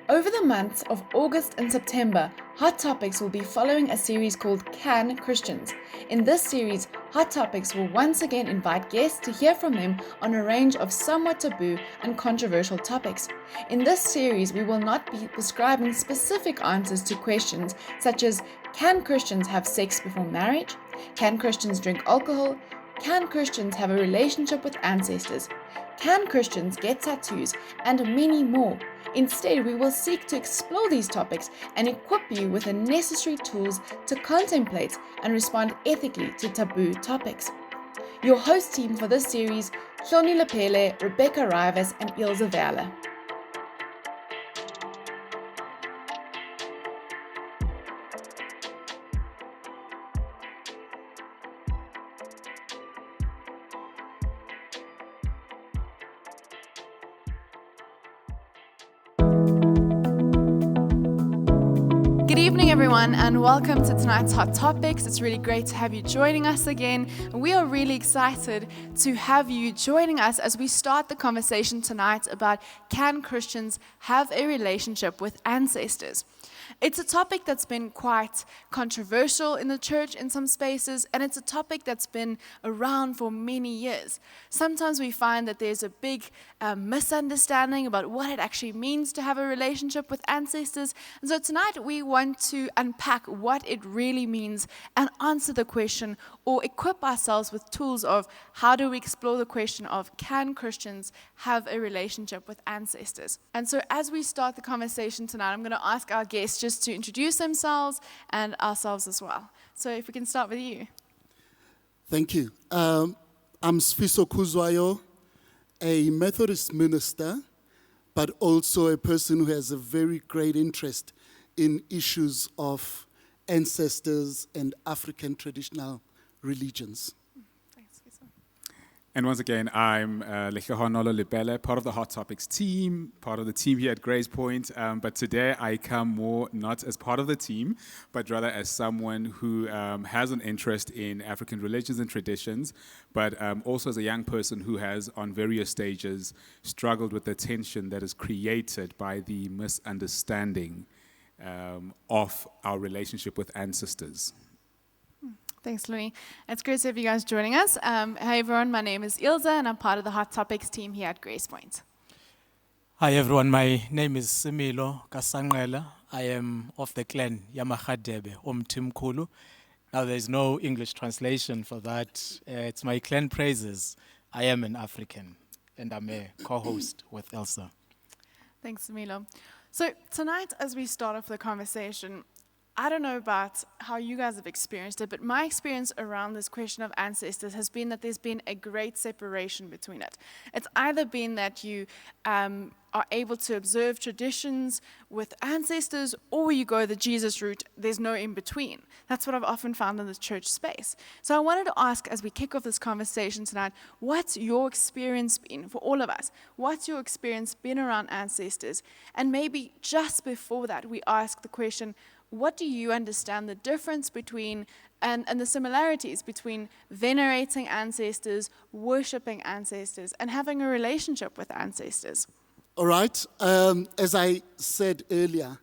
Over the months of August and September, Hot Topics will be following a series called Can Christians? In this series, Hot Topics will once again invite guests to hear from them on a range of somewhat taboo and controversial topics. In this series, we will not be prescribing specific answers to questions such as, can Christians have sex before marriage? Can Christians drink alcohol? Can Christians have a relationship with ancestors? Can Christians get tattoos? And many more. Instead, we will seek to explore these topics and equip you with the necessary tools to contemplate and respond ethically to taboo topics. Your host team for this series, Hloni, Rebekahs, and Ilse. Good evening, everyone, and welcome to tonight's Hot Topics. It's really great to have you joining us again. We are really excited to have you joining us as we start the conversation tonight about, can Christians have a relationship with ancestors? It's a topic that's been quite controversial in the church in some spaces, and it's a topic that's been around for many years. Sometimes we find that there's a big misunderstanding about what it actually means to have a relationship with ancestors. And so tonight we want to unpack what it really means and answer the question, or equip ourselves with tools of how do we explore the question of, can Christians have a relationship with ancestors? And so as we start the conversation tonight, I'm going to ask our guests just to introduce themselves and ourselves as well. So if we can start with you. Thank you. I'm Sfiso Kuzwayo, a Methodist minister, but also a person who has a very great interest in issues of ancestors and African traditional religions. Thanks, Fiso. And once again, I'm Rebekah, part of the Hot Topics team, part of the team here at Gracepoint. But today I come more not as part of the team, but rather as someone who has an interest in African religions and traditions, but also as a young person who has, on various stages, struggled with the tension that is created by the misunderstanding of our relationship with ancestors. Thanks, Hloni. It's great to have you guys joining us. Hey everyone, my name is Ilse and I'm part of the Hot Topics team here at Gracepoint. Hi everyone, my name is Similo Kasangela. I am of the clan Yamahadebe Omtimkulu. Now there's no English translation for that. It's my clan praises. I am an African and I'm a co-host with Ilse. Thanks, Milo. So tonight, as we start off the conversation, I don't know about how you guys have experienced it, but my experience around this question of ancestors has been that there's been a great separation between it. It's either been that you are able to observe traditions with ancestors, or you go the Jesus route. There's no in between. That's what I've often found in the church space. So I wanted to ask, as we kick off this conversation tonight, what's your experience been for all of us? What's your experience been around ancestors? And maybe just before that, we ask the question, what do you understand the difference between and the similarities between venerating ancestors, worshiping ancestors, and having a relationship with ancestors? All right. As I said earlier,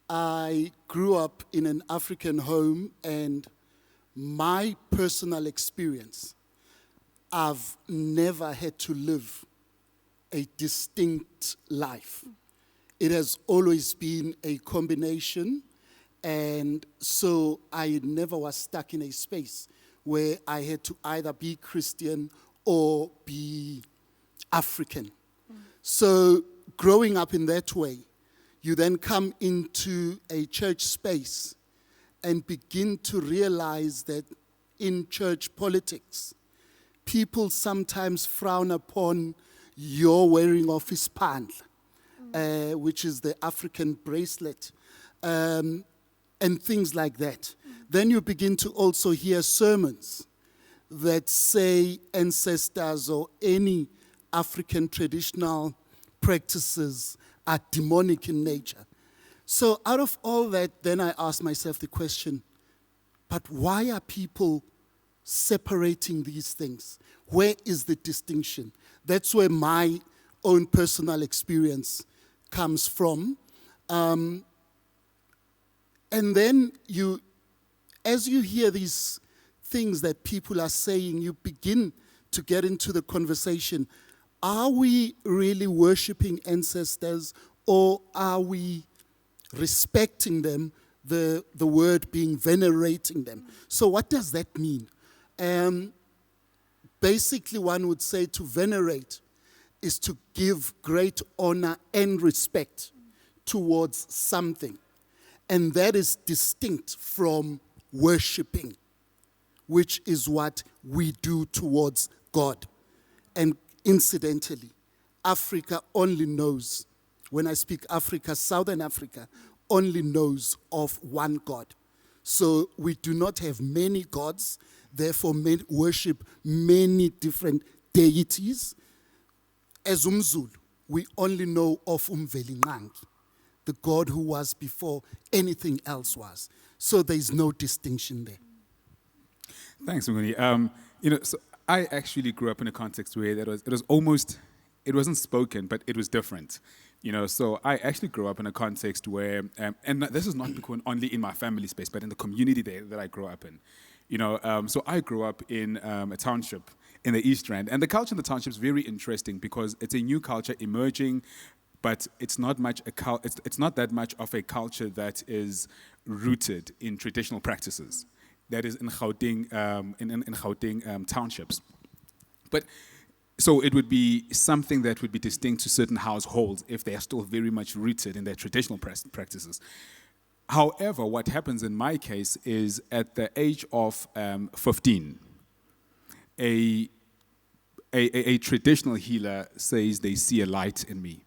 I grew up in an African home, and my personal experience, I've never had to live a distinct life. It has always been a combination. And so I never was stuck in a space where I had to either be Christian or be African. So growing up in that way, you then come into a church space and begin to realize that in church politics, people sometimes frown upon your wearing of ispandla, which is the African bracelet. And things like that. Then you begin to also hear sermons that say ancestors or any African traditional practices are demonic in nature. So out of all that, then I asked myself the question, but why are people separating these things? Where is the distinction? That's where my own personal experience comes from. And then as you hear these things that people are saying, you begin to get into the conversation. Are we really worshiping ancestors, or are we respecting them, the word being venerating them? So what does that mean? Basically, one would say to venerate is to give great honor and respect towards something. And that is distinct from worshiping, which is what we do towards God. And incidentally, Africa only knows, when I speak Africa, Southern Africa, only knows of one God. So we do not have many gods, therefore worship many different deities. As umZulu, we only know of Umvelinqangi, the God who was before anything else was. So there is no distinction there. Thanks, Hloni. So I actually grew up in a context where it wasn't spoken, but it was different. So I actually grew up in a context where, and this is not only in my family space, but in the community that I grew up in. So I grew up in a township in the East Rand, and the culture in the township is very interesting because it's a new culture emerging, but it's not that much of a culture that is rooted in traditional practices. That is in Gauteng, in Gauteng townships. But so it would be something that would be distinct to certain households if they are still very much rooted in their traditional practices. However, what happens in my case is at the age of 15, a traditional healer says they see a light in me.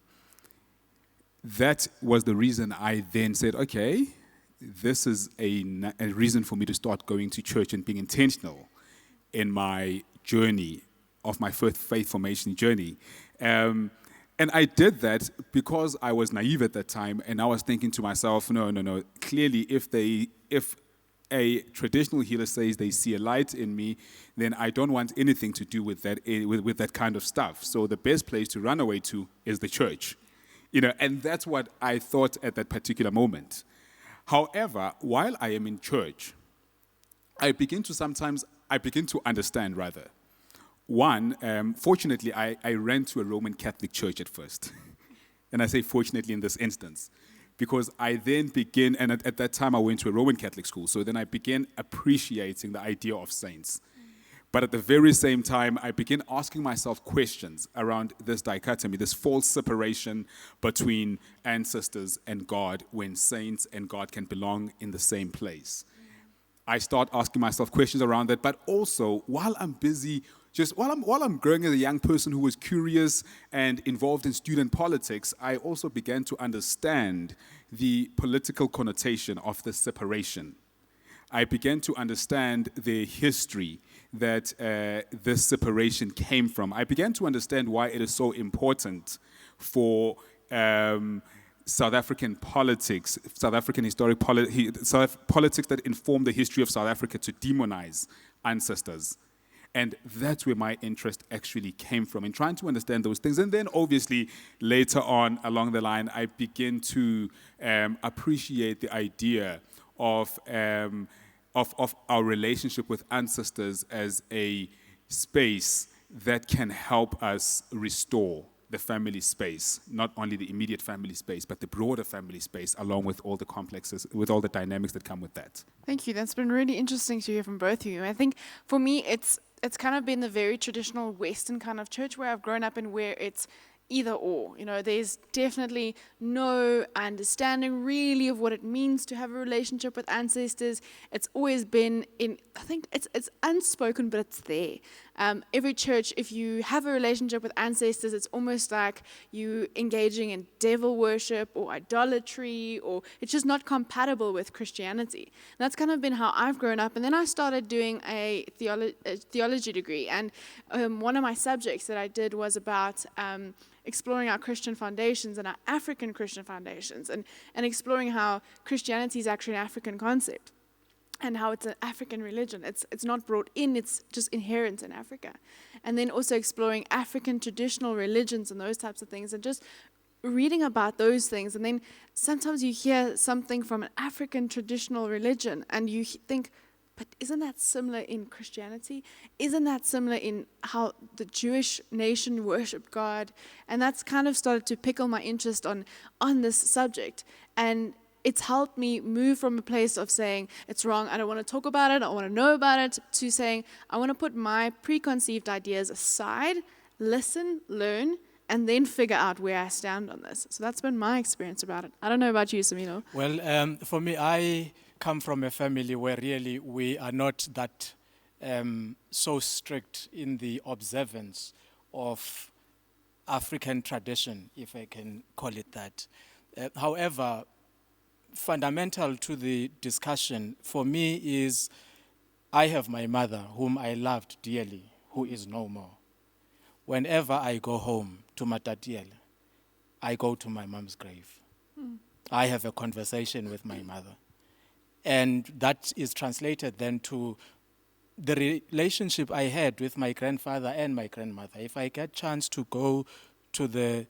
That was the reason I then said, okay, this is a reason for me to start going to church and being intentional in my journey of my first faith formation journey. And I did that because I was naive at that time, and I was thinking to myself, no. Clearly, if a traditional healer says they see a light in me, then I don't want anything to do with that with that kind of stuff. So the best place to run away to is the church, and that's what I thought at that particular moment. However, while I am in church, I begin to understand rather. One, fortunately, I ran to a Roman Catholic church at first. And I say fortunately in this instance, because I then began, and at that time I went to a Roman Catholic school, so then I began appreciating the idea of saints. But at the very same time, I began asking myself questions around this dichotomy, this false separation between ancestors and God, when saints and God can belong in the same place. I start asking myself questions around that, but also while I'm busy, while I'm growing as a young person who was curious and involved in student politics, I also began to understand the political connotation of this separation. I began to understand the history that this separation came from. I began to understand why it is so important for South African politics, South African historic politics that inform the history of South Africa to demonize ancestors. And that's where my interest actually came from, in trying to understand those things. And then obviously later on along the line, I begin to appreciate the idea of our relationship with ancestors as a space that can help us restore the family space, not only the immediate family space, but the broader family space, along with all the complexes, with all the dynamics that come with that. Thank you. That's been really interesting to hear from both of you. I think for me, it's kind of been the very traditional Western kind of church where I've grown up in, where it's either or. There's definitely no understanding really of what it means to have a relationship with ancestors. It's always been I think it's unspoken, but it's there. Every church, if you have a relationship with ancestors, it's almost like you engaging in devil worship or idolatry, or it's just not compatible with Christianity. And that's kind of been how I've grown up. And then I started doing a theology degree, and one of my subjects that I did was about exploring our Christian foundations and our African Christian foundations, and exploring how Christianity is actually an African concept, and how it's an African religion. It's not brought in, it's just inherent in Africa. And then also exploring African traditional religions and those types of things, and just reading about those things, and then sometimes you hear something from an African traditional religion, and you think, but isn't that similar in Christianity? Isn't that similar in how the Jewish nation worshiped God? And that's kind of started to pickle my interest on this subject. And it's helped me move from a place of saying, it's wrong, I don't want to talk about it, I don't want to know about it, to saying, I want to put my preconceived ideas aside, listen, learn, and then figure out where I stand on this. So that's been my experience about it. I don't know about you, Samilo. Well, for me, I come from a family where really we are not that so strict in the observance of African tradition, if I can call it that. However, fundamental to the discussion for me is I have my mother, whom I loved dearly, who is no more. Whenever I go home to Matatiele, I go to my mom's grave. I have a conversation with my mother. And that is translated then to the relationship I had with my grandfather and my grandmother. If I get chance to go to the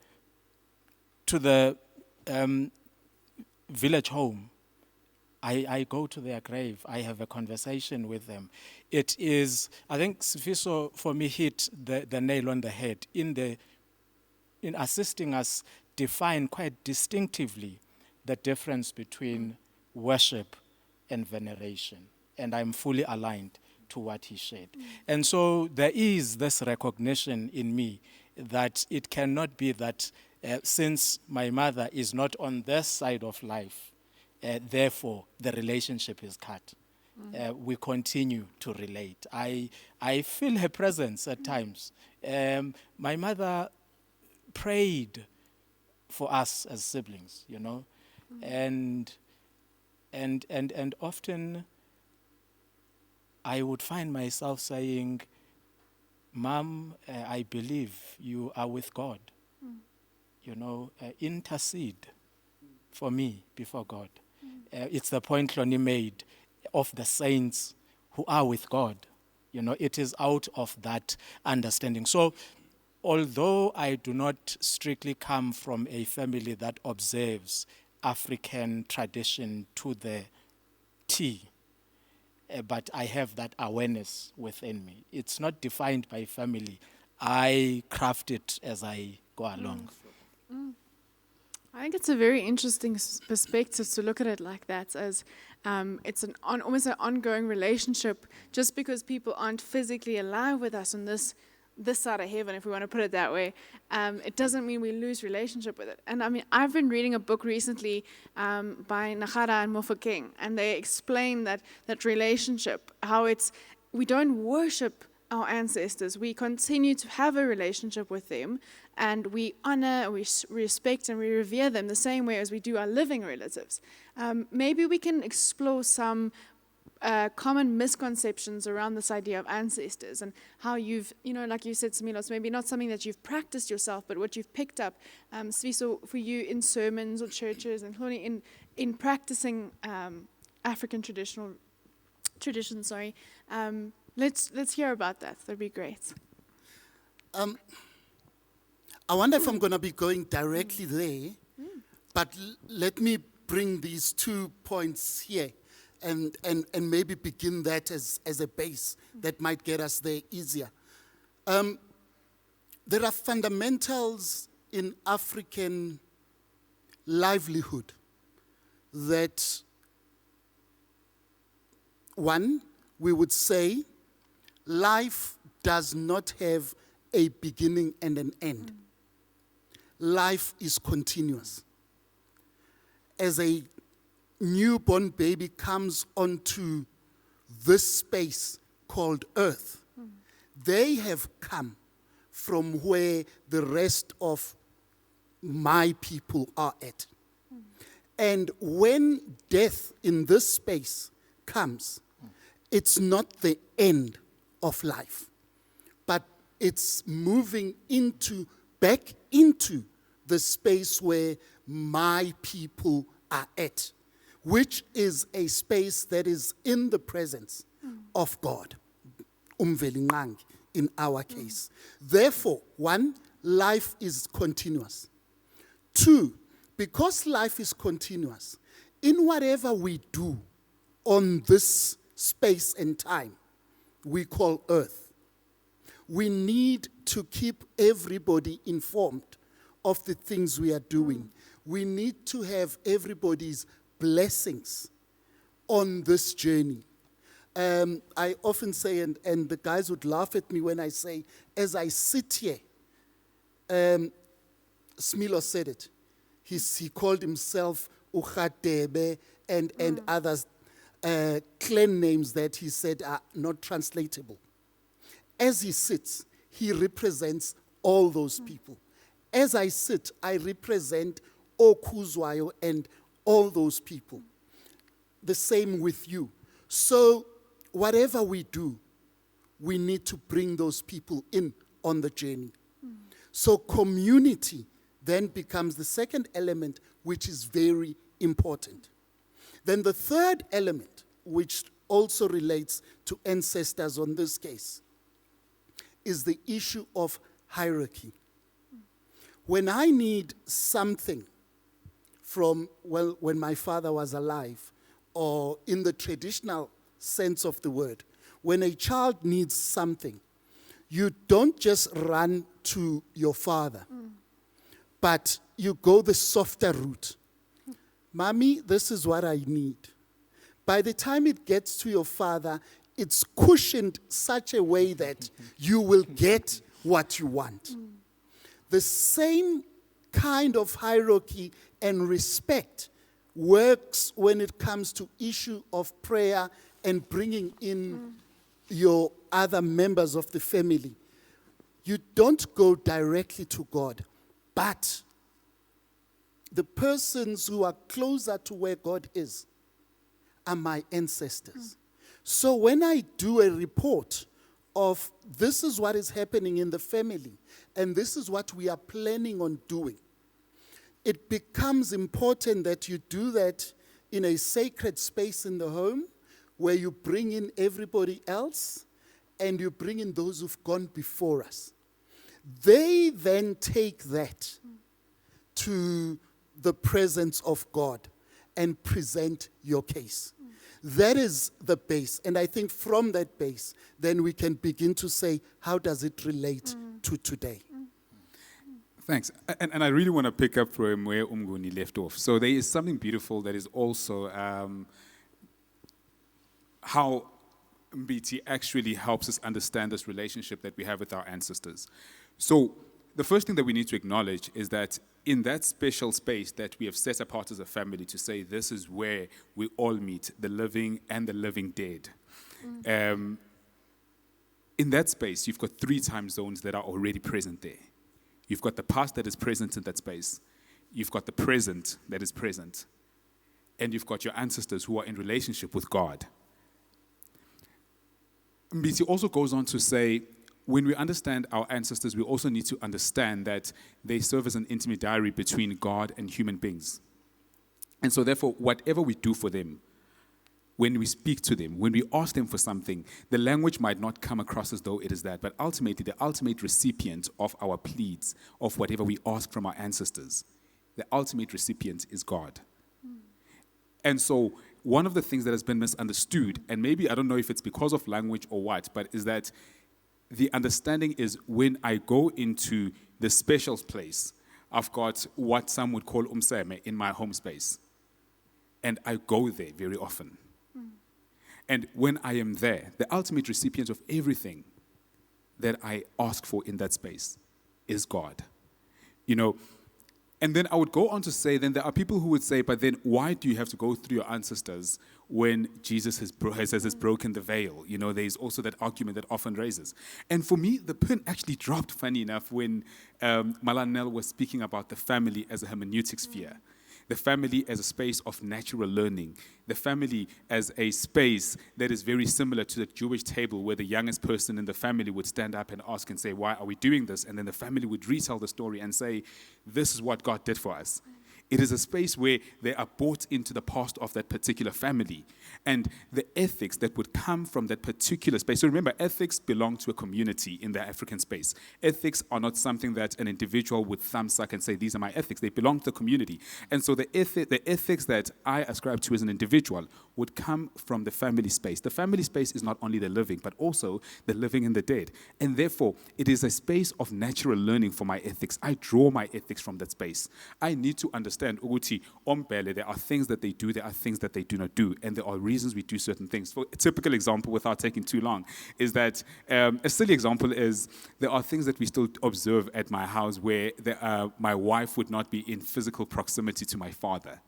village home, I go to their grave. I have a conversation with them. It is, I think Sifiso for me hit the nail on the head in assisting us define quite distinctively the difference between worship and veneration. And I'm fully aligned to what he shared. And so there is this recognition in me that it cannot be that since my mother is not on this side of life, therefore the relationship is cut. We continue to relate. I feel her presence at times. My mother prayed for us as siblings, you know, and often I would find myself saying, Mom, I believe you are with God. You know, intercede for me before God. It's the point Hloni made of the saints who are with God. You know, it is out of that understanding. So, although I do not strictly come from a family that observes African tradition to the T, but I have that awareness within me. It's not defined by family. I craft it as I go along. I think it's a very interesting perspective to look at it like that, as it's almost an ongoing relationship. Just because people aren't physically alive with us on this side of heaven, if we want to put it that way, it doesn't mean we lose relationship with it. And I mean, I've been reading a book recently by Nagara and Mofokeng, and they explain that relationship, how we don't worship our ancestors. We continue to have a relationship with them, and we honor, we respect, and we revere them the same way as we do our living relatives. Maybe we can explore some common misconceptions around this idea of ancestors, and how you've, like you said, Samilo, it's maybe not something that you've practiced yourself, but what you've picked up, Sviso, for you in sermons or churches, and Hloni in practicing African traditions. Let's hear about that. That'd be great. I wonder if I'm going to be going directly there, but let me bring these 2 points here and maybe begin that as a base that might get us there easier. There are fundamentals in African livelihood that, one, we would say life does not have a beginning and an end. Life is continuous. As a newborn baby comes onto this space called Earth, they have come from where the rest of my people are at. And when death in this space comes, it's not the end of life, but it's moving back into the space where my people are at, which is a space that is in the presence of God, umvelinqangi in our case. Therefore, one, life is continuous. 2, because life is continuous, in whatever we do on this space and time we call earth, we need to keep everybody informed of the things we are doing. We need to have everybody's blessings on this journey. I often say, and the guys would laugh at me when I say, as I sit here, Smilo said it. He called himself Uchadebe and others, clan names that he said are not translatable. As he sits, he represents all those people. As I sit, I represent Okuzwayo and all those people. The same with you. So whatever we do, we need to bring those people in on the journey. So community then becomes the second element, which is very important. Then the third element, which also relates to ancestors on this case, is the issue of hierarchy. When I need something from, well, when my father was alive, or in the traditional sense of the word, when a child needs something, you don't just run to your father, but you go the softer route. Mommy, this is what I need. By the time it gets to your father, it's cushioned such a way that you will get what you want. The same kind of hierarchy and respect works when it comes to issue of prayer and bringing in your other members of the family. You don't go directly to God, but the persons who are closer to where God is are my ancestors. So when I do a report of this is what is happening in the family and this is what we are planning on doing, it becomes important that you do that in a sacred space in the home where you bring in everybody else and you bring in those who've gone before us. They then take that to the presence of God and present your case. That is the base. And I think from that base, then we can begin to say, how does it relate to today? Thanks. And I really want to pick up from where Umguni left off. So there is something beautiful that is also how Mbiti actually helps us understand this relationship that we have with our ancestors. So the first thing that we need to acknowledge is that in that special space that we have set apart as a family to say this is where we all meet, the living and the living dead. In that space, you've got 3 time zones that are already present there. You've got the past that is present in that space. You've got the present that is present. And you've got your ancestors who are in relationship with God. Mbiti also goes on to say, when we understand our ancestors, we also need to understand that they serve as an intermediary between God and human beings. And so therefore, whatever we do for them, when we speak to them, when we ask them for something, the language might not come across as though it is that, but ultimately the ultimate recipient of our pleads, of whatever we ask from our ancestors, the ultimate recipient is God. And so one of the things that has been misunderstood, and maybe I don't know if it's because of language or what, but is that the understanding is when I go into the special place, I've got what some would call umseme in my home space. And I go there very often. And when I am there, the ultimate recipient of everything that I ask for in that space is God. You know, and then I would go on to say, then there are people who would say, but then why do you have to go through your ancestors when Jesus has broken the veil? You know, there's also that argument that often raises. And for me, the pin actually dropped, funny enough, when Malanel was speaking about the family as a hermeneutic sphere. The family as a space of natural learning. The family as a space that is very similar to the Jewish table where the youngest person in the family would stand up and ask and say, why are we doing this? And then the family would retell the story and say, this is what God did for us. It is a space where they are brought into the past of that particular family and the ethics that would come from that particular space. So remember, ethics belong to a community in the African space. Ethics are not something that an individual would thumbsuck and say, these are my ethics. They belong to the community. And so the ethics that I ascribe to as an individual would come from the family space. The family space is not only the living, but also the living and the dead. And therefore, it is a space of natural learning for my ethics. I draw my ethics from that space. I need to understand ukuthi ombele, there are things that they do, there are things that they do not do, and there are reasons we do certain things. For a typical example, without taking too long, is that a silly example is there are things that we still observe at my house where my wife would not be in physical proximity to my father.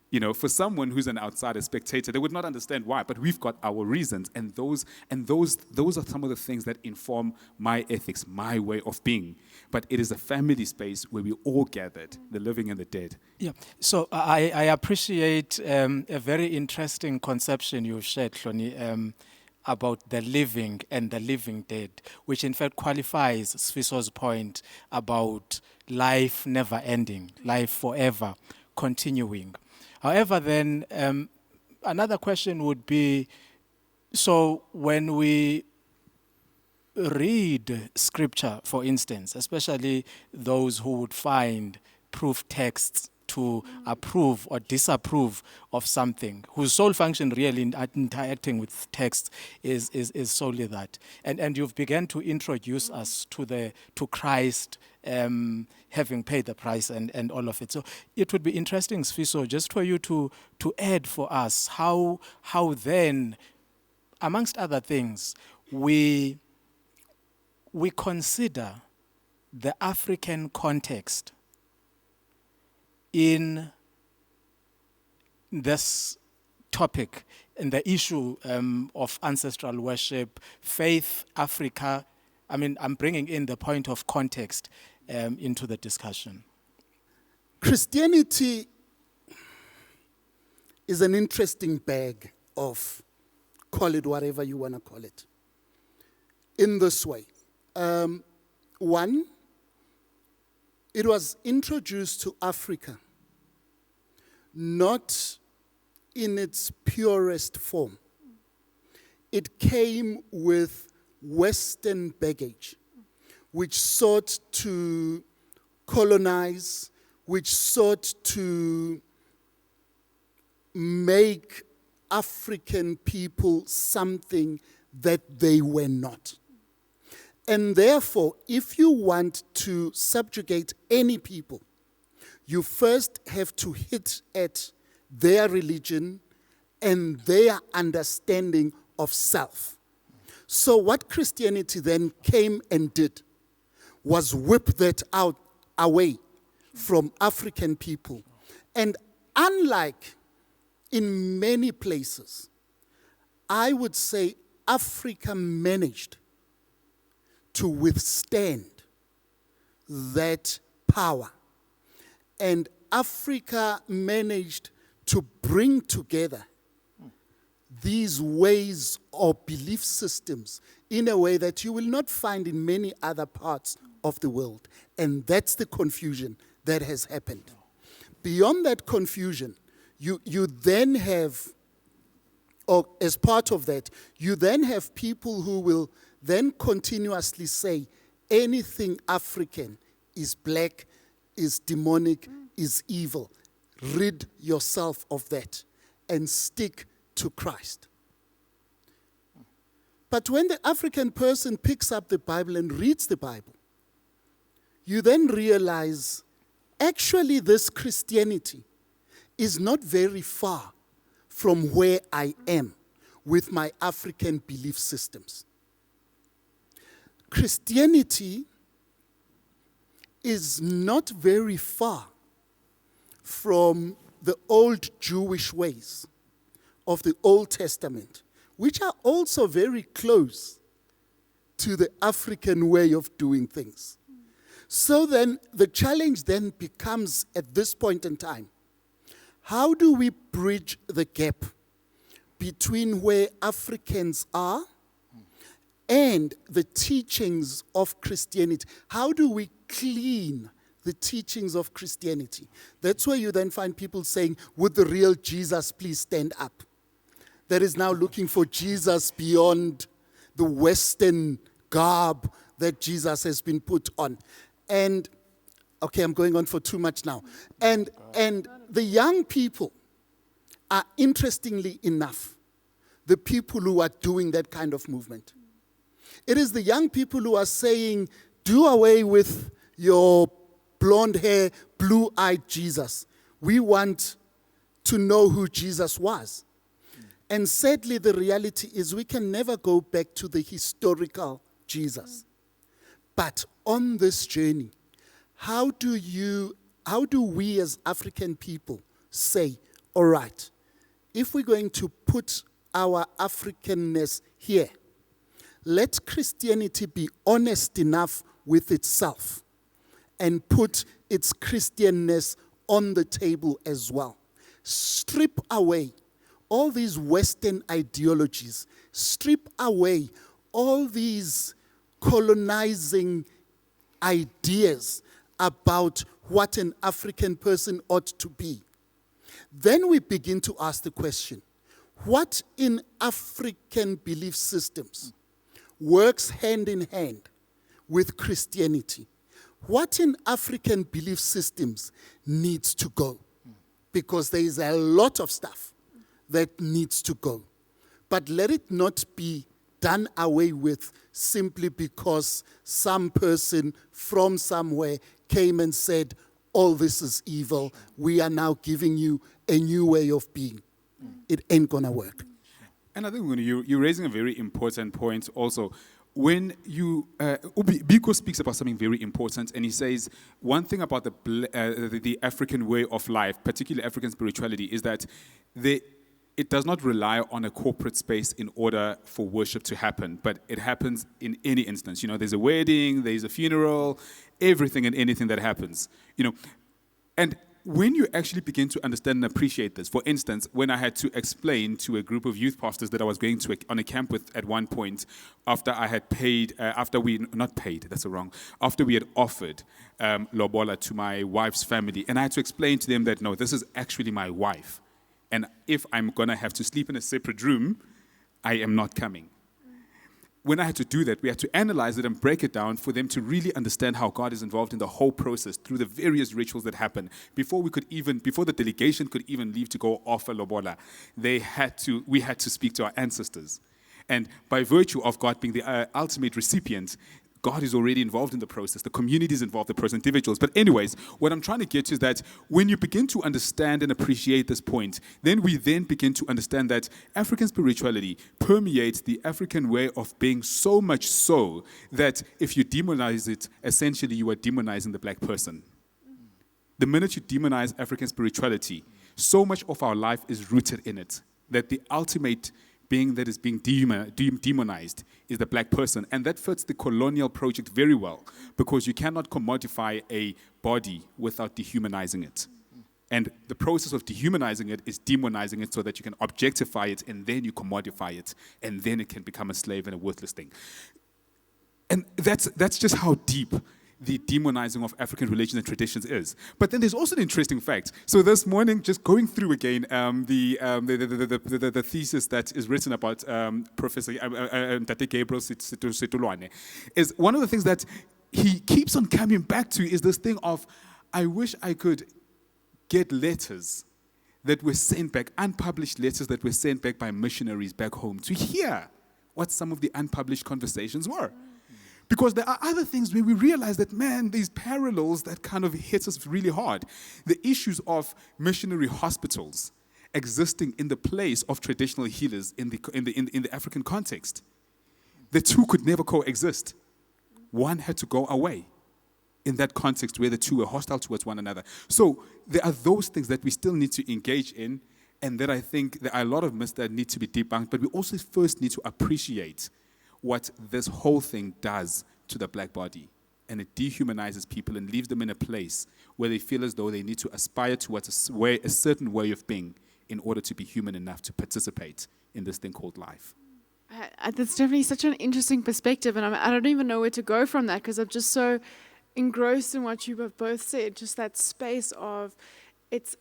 You know, for someone who's an outsider spectator, they would not understand why, but we've got our reasons, and those are some of the things that inform my ethics, my way of being. But it is a family space where we all gathered, the living and the dead. Yeah, so I appreciate a very interesting conception you've shared, Hloni, about the living and the living dead, which in fact qualifies Sfiso's point about life never ending, life forever continuing. However, then, another question would be, so when we read scripture, for instance, especially those who would find proof texts to approve or disapprove of something, whose sole function really in interacting with text is solely that. And you've begun to introduce us to Christ having paid the price and all of it. So it would be interesting, Sfiso, just for you to add for us how then, amongst other things, we consider the African context in this topic, in the issue of ancestral worship, faith, Africa. I mean, I'm bringing in the point of context into the discussion. Christianity is an interesting bag of, call it whatever you want to call it, in this way. One, it was introduced to Africa not in its purest form. It came with Western baggage, which sought to colonize, which sought to make African people something that they were not. And therefore, if you want to subjugate any people, you first have to hit at their religion and their understanding of self. So what Christianity then came and did was whip that out away from African people. And unlike in many places, I would say Africa managed to withstand that power. And Africa managed to bring together these ways or belief systems in a way that you will not find in many other parts of the world. And that's the confusion that has happened. Beyond that confusion, you then have, or as part of that, you then have people who will then continuously say anything African is black, is demonic, is evil. Rid yourself of that and stick to Christ. But when the African person picks up the Bible and reads the Bible, you then realize actually this Christianity is not very far from where I am with my African belief systems. Christianity is not very far from the old Jewish ways of the Old Testament, which are also very close to the African way of doing things. So then the challenge then becomes at this point in time, how do we bridge the gap between where Africans are and the teachings of Christianity? How do we clean the teachings of Christianity. That's where you then find people saying, would the real Jesus please stand up? That is now looking for Jesus beyond the Western garb that Jesus has been put on. And, okay, I'm going on for too much now. And the young people are, interestingly enough, the people who are doing that kind of movement. It is the young people who are saying, do away with your blonde hair, blue-eyed Jesus. We want to know who Jesus was. And sadly, the reality is we can never go back to the historical Jesus. But on this journey, how do we as African people say, all right, if we're going to put our Africanness here, let Christianity be honest enough with itself and put its Christianness on the table as well. Strip away all these Western ideologies. Strip away all these colonizing ideas about what an African person ought to be. Then we begin to ask the question, what in African belief systems works hand in hand with Christianity? What in African belief systems needs to go? Because there is a lot of stuff that needs to go. But let it not be done away with simply because some person from somewhere came and said, all this is evil. We are now giving you a new way of being. It ain't gonna work. And I think you're raising a very important point also. When Biko speaks about something very important, and he says one thing about the African way of life, particularly African spirituality, is that it does not rely on a corporate space in order for worship to happen, but it happens in any instance. You know, there's a wedding, there's a funeral, everything and anything that happens. You know, and when you actually begin to understand and appreciate this, for instance, when I had to explain to a group of youth pastors that I was going to on a camp with at one point, after I had paid, after we had offered lobola to my wife's family, and I had to explain to them that, no, this is actually my wife. And if I'm going to have to sleep in a separate room, I am not coming. When I had to do that, we had to analyze it and break it down for them to really understand how God is involved in the whole process through the various rituals that happen. Before the delegation could even leave to go offer lobola, we had to speak to our ancestors. And by virtue of God being the ultimate recipient, God is already involved in the process. The community is involved, the person, individuals. But anyways, what I'm trying to get to is that when you begin to understand and appreciate this point, then we begin to understand that African spirituality permeates the African way of being so much so that if you demonize it, essentially you are demonizing the black person. The minute you demonize African spirituality, so much of our life is rooted in it, that the ultimate being that is being demonized is the black person. And that fits the colonial project very well, because you cannot commodify a body without dehumanizing it. And the process of dehumanizing it is demonizing it so that you can objectify it, and then you commodify it, and then it can become a slave and a worthless thing. And that's just how deep the demonizing of African religions and traditions is. But then there's also an interesting fact. So this morning, just going through again the thesis that is written about Professor Tate Gabriel Setulwane, is one of the things that he keeps on coming back to is this thing of, I wish I could get letters that were sent back, unpublished letters that were sent back by missionaries back home to hear what some of the unpublished conversations were. Because there are other things where we realize that, man, these parallels that kind of hits us really hard. The issues of missionary hospitals existing in the place of traditional healers in the African context. The two could never coexist. One had to go away in that context where the two were hostile towards one another. So there are those things that we still need to engage in, and that I think there are a lot of myths that need to be debunked, but we also first need to appreciate what this whole thing does to the black body. And it dehumanizes people and leaves them in a place where they feel as though they need to aspire towards a certain way of being in order to be human enough to participate in this thing called life. That's definitely such an interesting perspective, and I don't even know where to go from that, because I'm just so engrossed in what you have both said, just that space of it's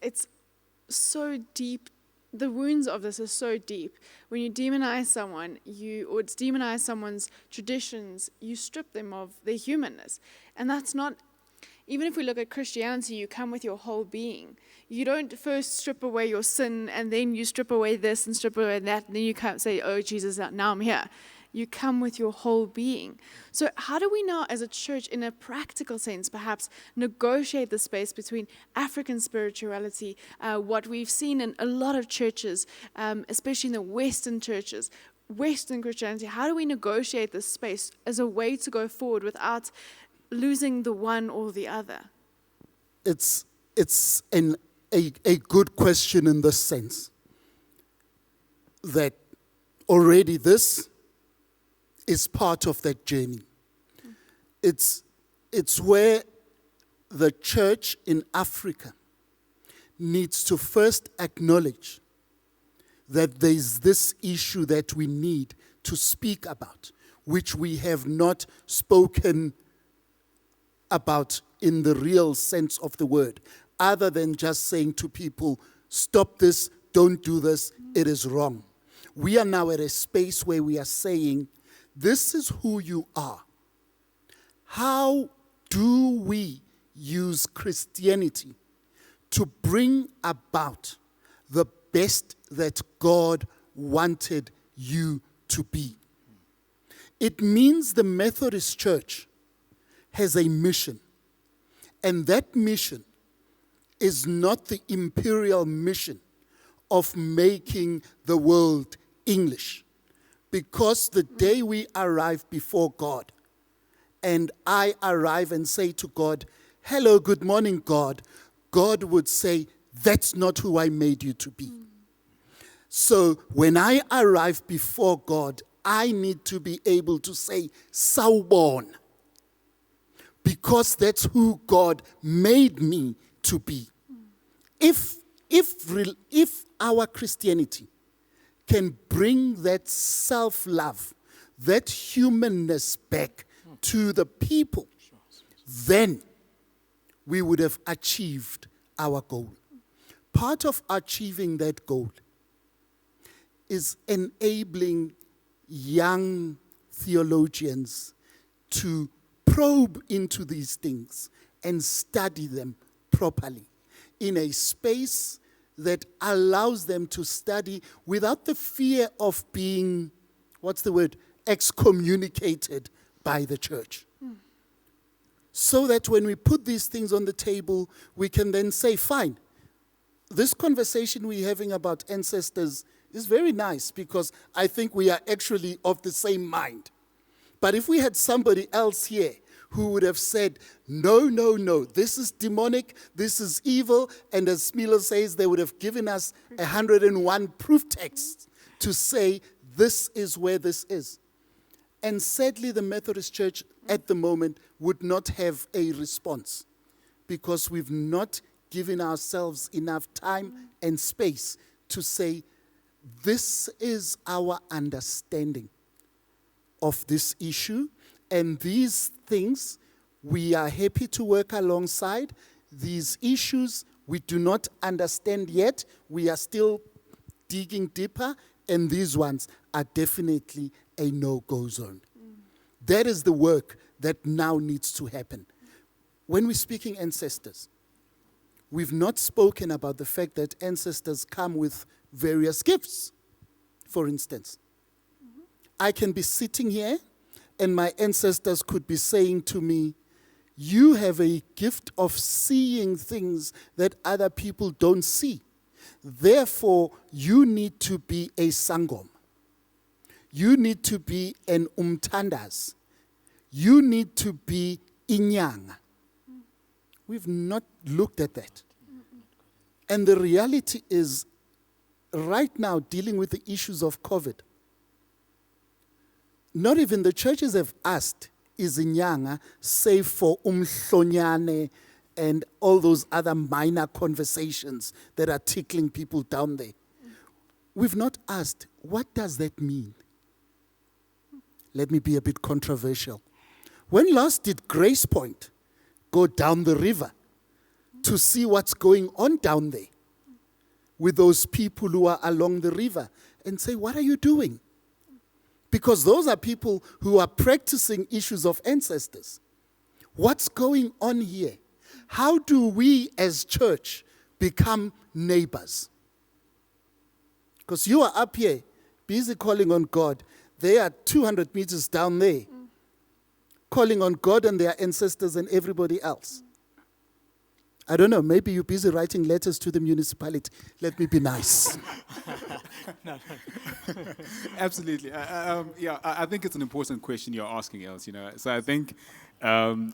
so deep. The wounds of this are so deep. When you demonize someone, or it's demonize someone's traditions, you strip them of their humanness. And that's not, even if we look at Christianity, you come with your whole being. You don't first strip away your sin, and then you strip away this and strip away that, and then you can't say, oh, Jesus, now I'm here. You come with your whole being. So how do we now, as a church, in a practical sense, perhaps negotiate the space between African spirituality, what we've seen in a lot of churches, especially in the Western churches, Western Christianity? How do we negotiate this space as a way to go forward without losing the one or the other? It's a good question in the sense that already this is part of that journey. It's where the church in Africa needs to first acknowledge that there's this issue that we need to speak about, which we have not spoken about in the real sense of the word, other than just saying to people, stop this, don't do this, it is wrong. We are now at a space where we are saying, this is who you are. How do we use Christianity to bring about the best that God wanted you to be? It means the Methodist Church has a mission, and that mission is not the imperial mission of making the world English. Because the day we arrive before God, and I arrive and say to God, hello, good morning, God, God would say, that's not who I made you to be. So when I arrive before God, I need to be able to say, sawubona, because that's who God made me to be. If our Christianity can bring that self-love, that humanness back to the people, then we would have achieved our goal. Part of achieving that goal is enabling young theologians to probe into these things and study them properly in a space that allows them to study without the fear of being, excommunicated by the church. So that when we put these things on the table, we can then say, fine, this conversation we're having about ancestors is very nice because I think we are actually of the same mind. But if we had somebody else here who would have said, no, this is demonic, this is evil, and as Smilo says, they would have given us 101 proof texts to say, this is where this is. And sadly, the Methodist Church at the moment would not have a response because we've not given ourselves enough time and space to say, this is our understanding of this issue, and these things we are happy to work alongside. These issues we do not understand yet. We are still digging deeper, and these ones are definitely a no-go zone. That is the work that now needs to happen. When we're speaking ancestors, we've not spoken about the fact that ancestors come with various gifts. For instance, I can be sitting here and my ancestors could be saying to me, you have a gift of seeing things that other people don't see. Therefore, you need to be a sangom. You need to be an umtandas. You need to be inyanga. We've not looked at that. And the reality is, right now, dealing with the issues of COVID, not even the churches have asked, is inyanga, save for Hloni and all those other minor conversations that are tickling people down there. We've not asked, what does that mean? Let me be a bit controversial. When last did Gracepoint go down the river to see what's going on down there with those people who are along the river and say, what are you doing? Because those are people who are practicing issues of ancestors. What's going on here? How do we as church become neighbors? Because you are up here, busy calling on God. They are 200 meters down there, calling on God and their ancestors and everybody else. I don't know, maybe you're busy writing letters to the municipality. Let me be nice. Absolutely. I think it's an important question you're asking, Ilse. So I think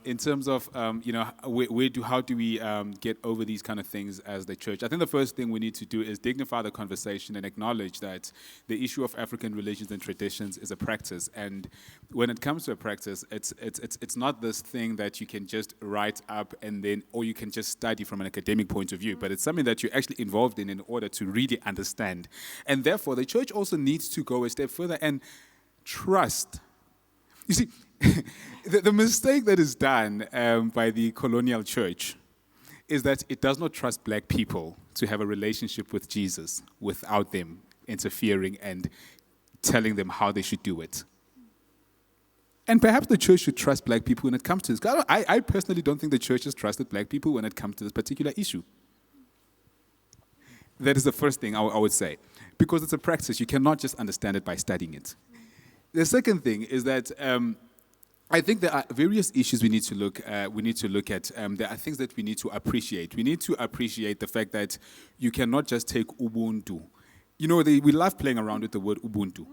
in terms of how do we get over these kind of things as the church? I think the first thing we need to do is dignify the conversation and acknowledge that the issue of African religions and traditions is a practice. And when it comes to a practice, it's not this thing that you can just write up or you can just study from an academic point of view, but it's something that you're actually involved in order to really understand. And therefore, the church also needs to go a step further and trust. You see, the mistake that is done by the colonial church is that it does not trust black people to have a relationship with Jesus without them interfering and telling them how they should do it. And perhaps the church should trust black people when it comes to this. I personally don't think the church has trusted black people when it comes to this particular issue. That is the first thing I would say. Because it's a practice, you cannot just understand it by studying it. The second thing is that I think there are various issues we need to look at. There are things that we need to appreciate. We need to appreciate the fact that you cannot just take Ubuntu. We love playing around with the word Ubuntu,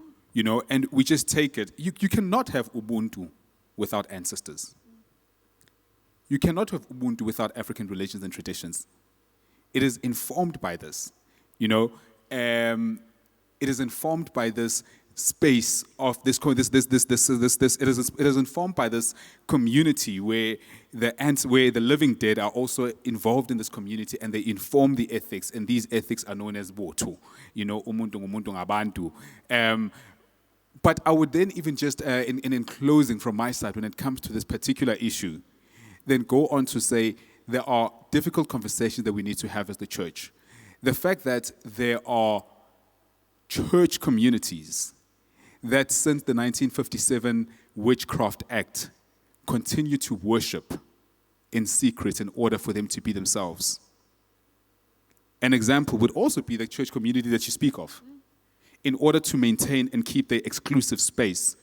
and we just take it. You cannot have Ubuntu without ancestors. You cannot have Ubuntu without African religions and traditions. It is informed by this, it is informed by this space of this. It is informed by this community where the living dead are also involved in this community, and they inform the ethics, and these ethics are known as botu. Umuntu ngumuntu ngabantu. But I would then even just in closing from my side, when it comes to this particular issue, then go on to say there are difficult conversations that we need to have as the church. The fact that there are church communities that since the 1957 Witchcraft Act continue to worship in secret in order for them to be themselves. An example would also be the church community that you speak of, in order to maintain and keep their exclusive space.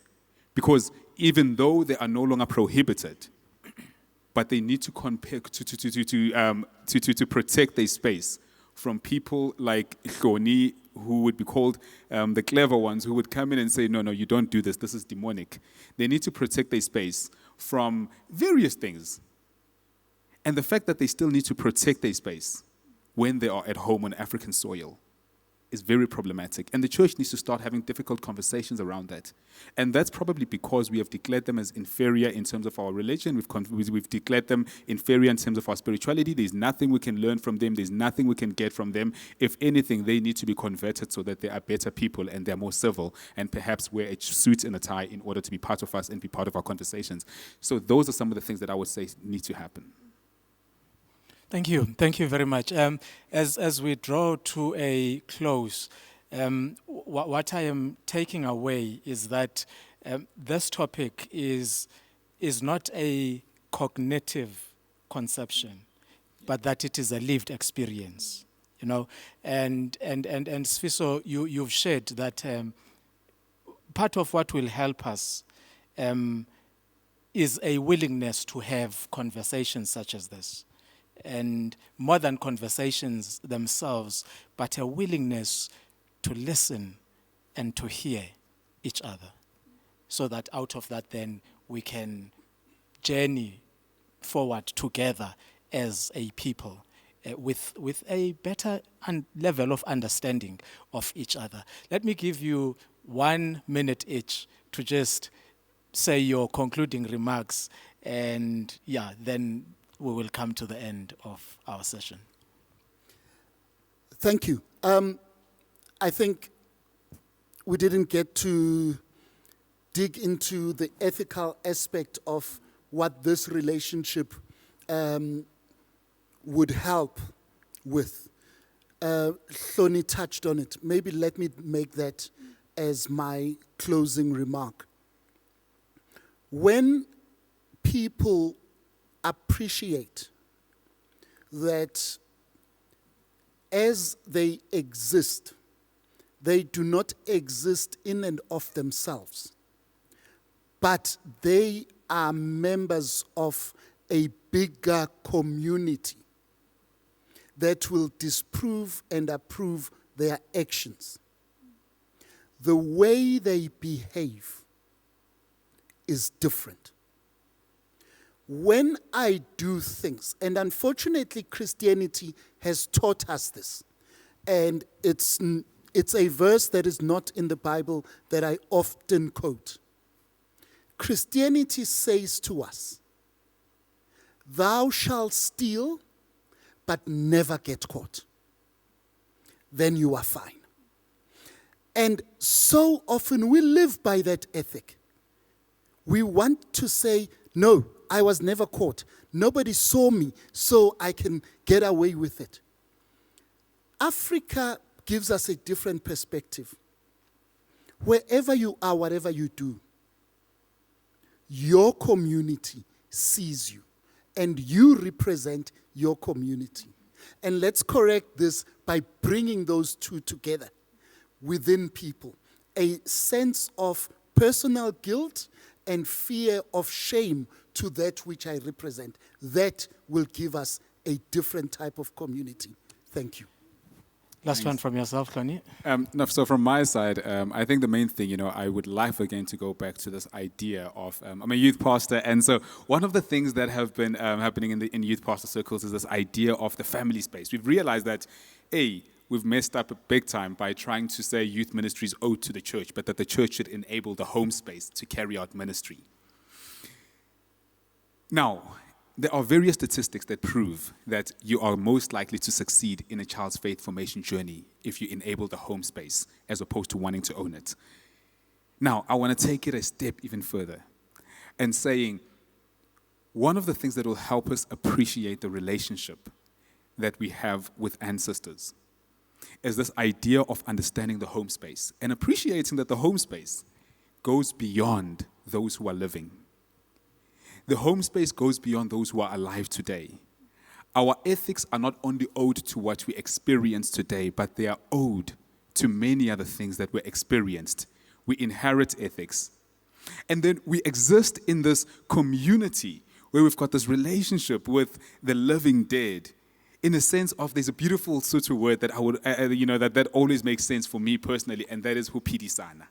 Because even though they are no longer prohibited, but they need to protect their space from people like Hloni, who would be called the clever ones, who would come in and say, no, you don't do this is demonic. They need to protect their space from various things. And the fact that they still need to protect their space when they are at home on African soil is very problematic. And the church needs to start having difficult conversations around that. And that's probably because we have declared them as inferior in terms of our religion. We've declared them inferior in terms of our spirituality. There's nothing we can learn from them. There's nothing we can get from them. If anything, they need to be converted so that they are better people and they're more civil, and perhaps wear a suit and a tie in order to be part of us and be part of our conversations. So those are some of the things that I would say need to happen. Thank you very much. As we draw to a close, what I am taking away is that this topic is not a cognitive conception, but that it is a lived experience. And Sfiso, you've shared that part of what will help us is a willingness to have conversations such as this. And more than conversations themselves, but a willingness to listen and to hear each other, so that out of that then we can journey forward together as a people with a better level of understanding of each other. Let me give you 1 minute each to just say your concluding remarks, and then we will come to the end of our session. Thank you. I think we didn't get to dig into the ethical aspect of what this relationship would help with. Hloni touched on it. Maybe let me make that as my closing remark. When people appreciate that as they exist, they do not exist in and of themselves, but they are members of a bigger community that will disprove and approve their actions. The way they behave is different. When I do things, and unfortunately Christianity has taught us this, and it's a verse that is not in the Bible that I often quote. Christianity says to us, "Thou shalt steal, but never get caught. Then you are fine." And so often we live by that ethic. We want to say, "No, I was never caught. Nobody saw me, so I can get away with it." Africa gives us a different perspective. Wherever you are, whatever you do, your community sees you, and you represent your community. And let's correct this by bringing those two together within people. A sense of personal guilt and fear of shame to that which I represent. That will give us a different type of community. Thank you. Last one from yourself, Hloni. No, so from my side, I think the main thing, I would like again to go back to this idea of, I'm a youth pastor, and so one of the things that have been happening in youth pastor circles is this idea of the family space. We've realized that, we've messed up big time by trying to say youth ministry is owed to the church, but that the church should enable the home space to carry out ministry. Now, there are various statistics that prove that you are most likely to succeed in a child's faith formation journey if you enable the home space as opposed to wanting to own it. Now, I want to take it a step even further and saying one of the things that will help us appreciate the relationship that we have with ancestors is this idea of understanding the home space and appreciating that the home space goes beyond those who are living. The home space goes beyond those who are alive today. Our ethics are not only owed to what we experience today, but they are owed to many other things that were experienced. We inherit ethics. And then we exist in this community where we've got this relationship with the living dead. In a sense of, there's a beautiful sort of word that I would, that always makes sense for me personally, and that is huphidisana.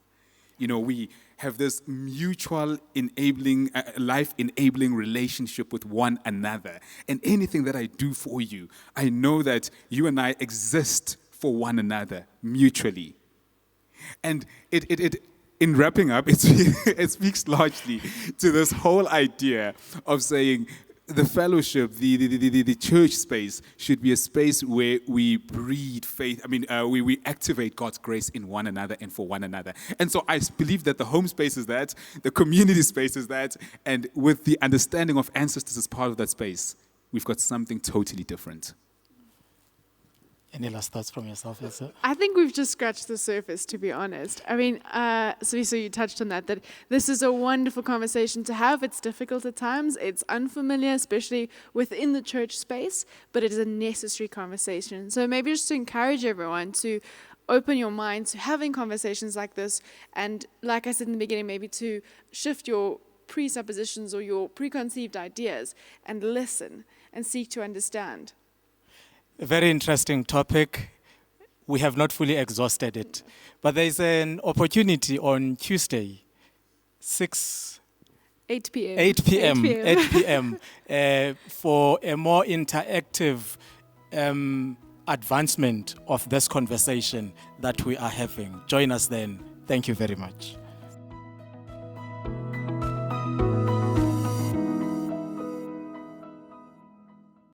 We have this mutual enabling, life-enabling relationship with one another. And anything that I do for you, I know that you and I exist for one another mutually. And it in wrapping up, it speaks largely to this whole idea of saying the fellowship, the church space should be a space where we breed faith. We activate God's grace in one another and for one another. And so I believe that the home space is that, the community space is that, and with the understanding of ancestors as part of that space, we've got something totally different. Any last thoughts from yourself, Ilse? I think we've just scratched the surface, to be honest. So you touched on that this is a wonderful conversation to have. It's difficult at times. It's unfamiliar, especially within the church space, but it is a necessary conversation. So maybe just to encourage everyone to open your mind to having conversations like this. And like I said in the beginning, maybe to shift your presuppositions or your preconceived ideas and listen and seek to understand. A very interesting topic. We have not fully exhausted it. But there's an opportunity on Tuesday, 8 p.m. 8 p.m. For a more interactive advancement of this conversation that we are having. Join us then. Thank you very much.